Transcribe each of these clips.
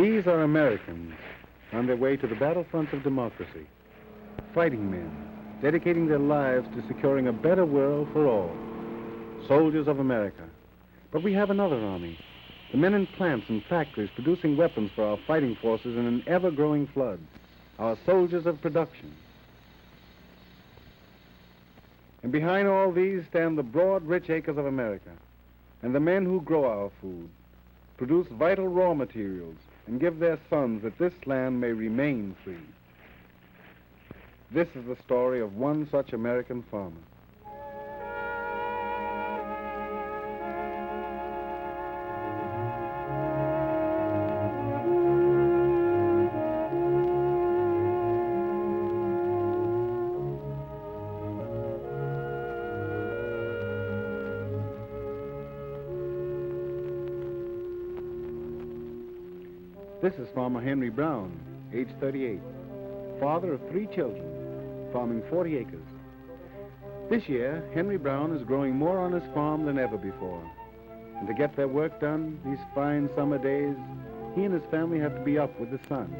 These are Americans on their way to the battlefronts of democracy. Fighting men, dedicating their lives to securing a better world for all. Soldiers of America. But we have another army. The men in plants and factories producing weapons for our fighting forces in an ever-growing flood. Our soldiers of production. And behind all these stand the broad, rich acres of America, and the men who grow our food, produce vital raw materials, and give their sons that this land may remain free. This is the story of one such American farmer. This is Farmer Henry Browne, age 38, father of 3 children, farming 40 acres. This year, Henry Browne is growing more on his farm than ever before. And to get their work done, these fine summer days, he and his family have to be up with the sun.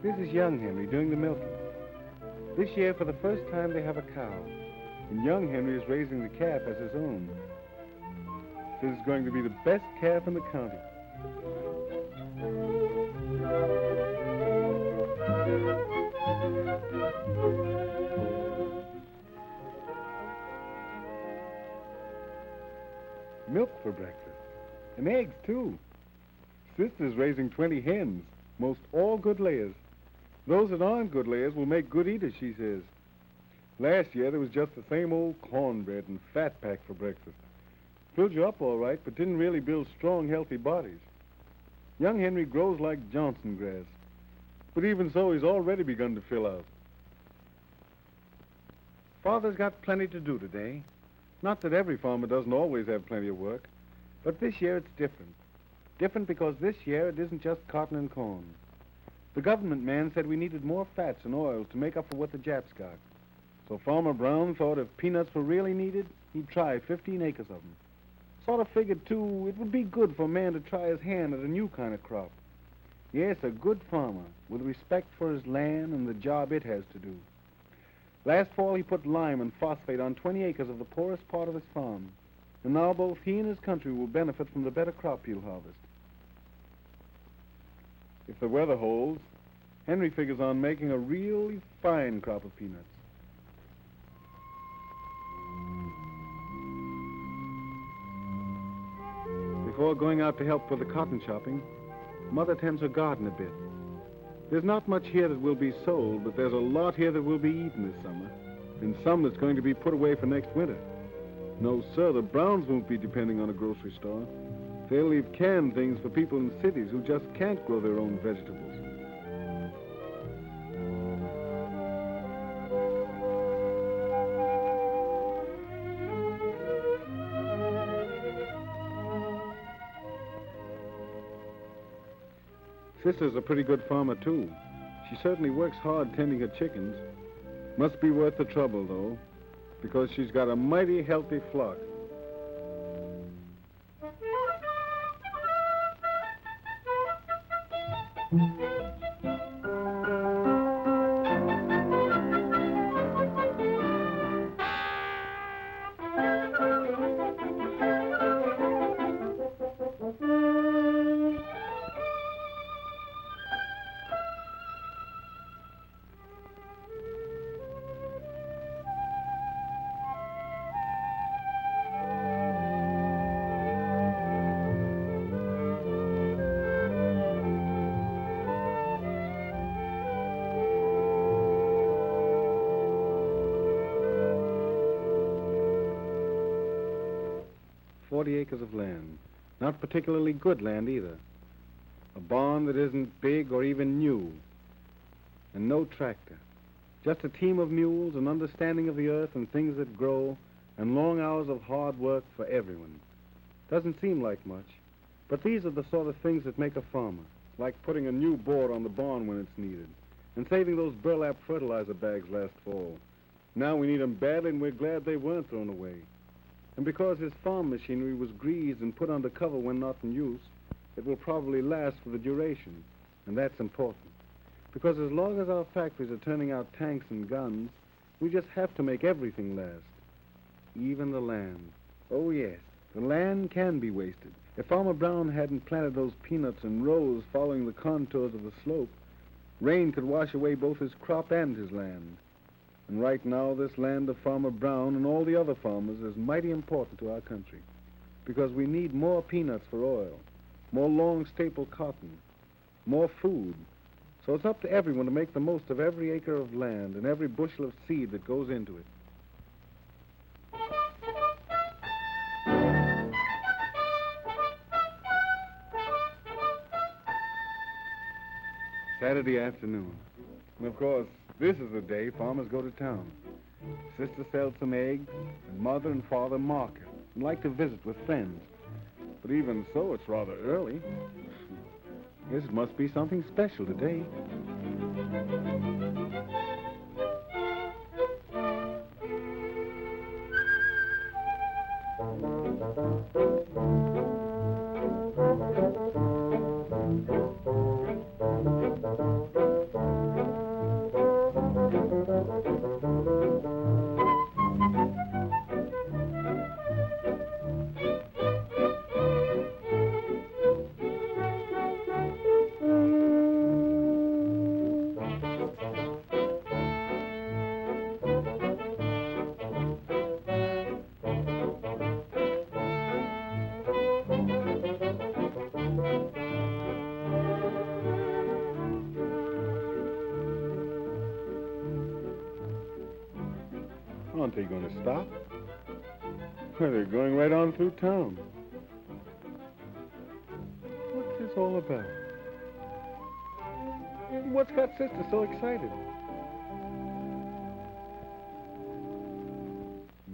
This is young Henry doing the milking. This year, for the first time, they have a cow, and young Henry is raising the calf as his own. This is going to be the best calf in the county. Milk for breakfast, and eggs too. Sister's raising 20 hens, most all good layers. Those that aren't good layers will make good eaters, she says. Last year there was just the same old cornbread and fat pack for breakfast. Filled you up all right, but didn't really build strong, healthy bodies. Young Henry grows like Johnson grass, but even so, he's already begun to fill out. Father's got plenty to do today. Not that every farmer doesn't always have plenty of work, but this year it's different. Different because this year it isn't just cotton and corn. The government man said we needed more fats and oils to make up for what the Japs got. So Farmer Browne thought if peanuts were really needed, he'd try 15 acres of them. Sort of figured, too, it would be good for a man to try his hand at a new kind of crop. Yes, a good farmer, with respect for his land and the job it has to do. Last fall, he put lime and phosphate on 20 acres of the poorest part of his farm. And now both he and his country will benefit from the better crop he'll harvest. If the weather holds, Henry figures on making a really fine crop of peanuts. Before going out to help with the cotton chopping, Mother tends her garden a bit. There's not much here that will be sold, but there's a lot here that will be eaten this summer, and some that's going to be put away for next winter. No, sir, the Browns won't be depending on a grocery store. They'll leave canned things for people in cities who just can't grow their own vegetables. Sister's a pretty good farmer, too. She certainly works hard tending her chickens. Must be worth the trouble, though, because she's got a mighty healthy flock. Acres of land. Not particularly good land either. A barn that isn't big or even new. And no tractor. Just a team of mules, an understanding of the earth and things that grow, and long hours of hard work for everyone. Doesn't seem like much, but these are the sort of things that make a farmer. Like putting a new board on the barn when it's needed, and saving those burlap fertilizer bags last fall. Now we need them badly, and we're glad they weren't thrown away. And because his farm machinery was greased and put under cover when not in use, It will probably last for the duration, and that's important. Because as long as our factories are turning out tanks and guns, we just have to make everything last. Even the land. Oh, yes, the land can be wasted. If Farmer Browne hadn't planted those peanuts in rows following the contours of the slope, rain could wash away both his crop and his land. And right now, this land of Farmer Browne and all the other farmers is mighty important to our country. Because we need more peanuts for oil, more long staple cotton, more food. So it's up to everyone to make the most of every acre of land and every bushel of seed that goes into it. Saturday afternoon. And of course, this is the day farmers go to town. Sister sells some eggs, and Mother and Father market and like to visit with friends. But even so, it's rather early. Guess it must be something special today. Aren't they going to stop? Well, they're going right on through town. What's this all about? What's got Sister so excited?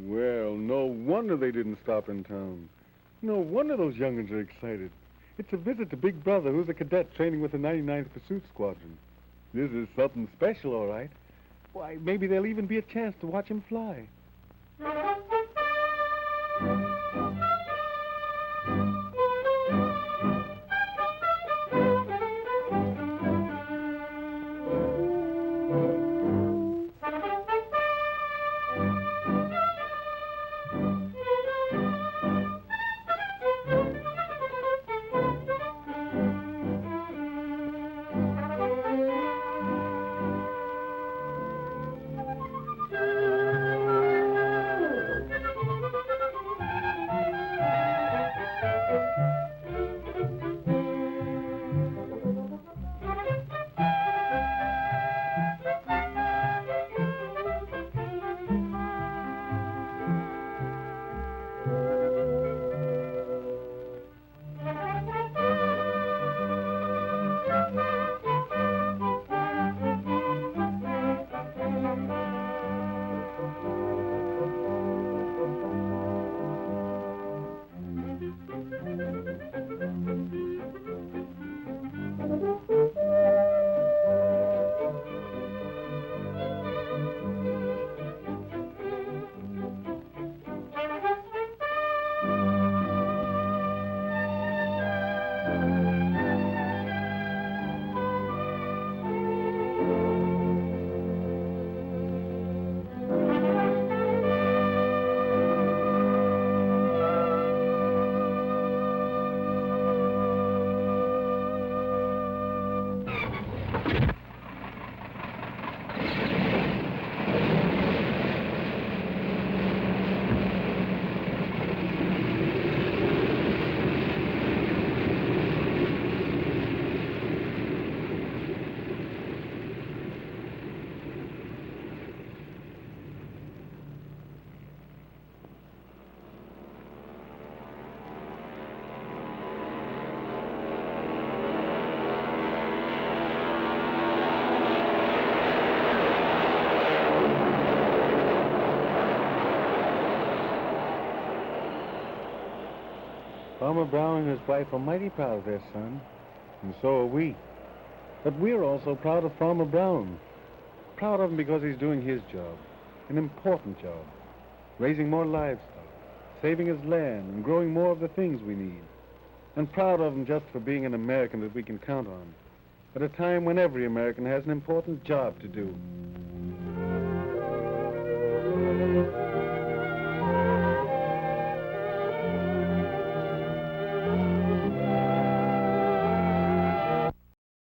Well, no wonder they didn't stop in town. No wonder those young'uns are excited. It's a visit to Big Brother, who's a cadet training with the 99th Pursuit Squadron. This is something special, all right. Why, maybe there'll even be a chance to watch him fly. Farmer Browne and his wife are mighty proud of their son, and so are we. But we're also proud of Farmer Browne. Proud of him because he's doing his job, an important job, raising more livestock, saving his land, and growing more of the things we need. and proud of him just for being an American that we can count on, at a time when every American has an important job to do.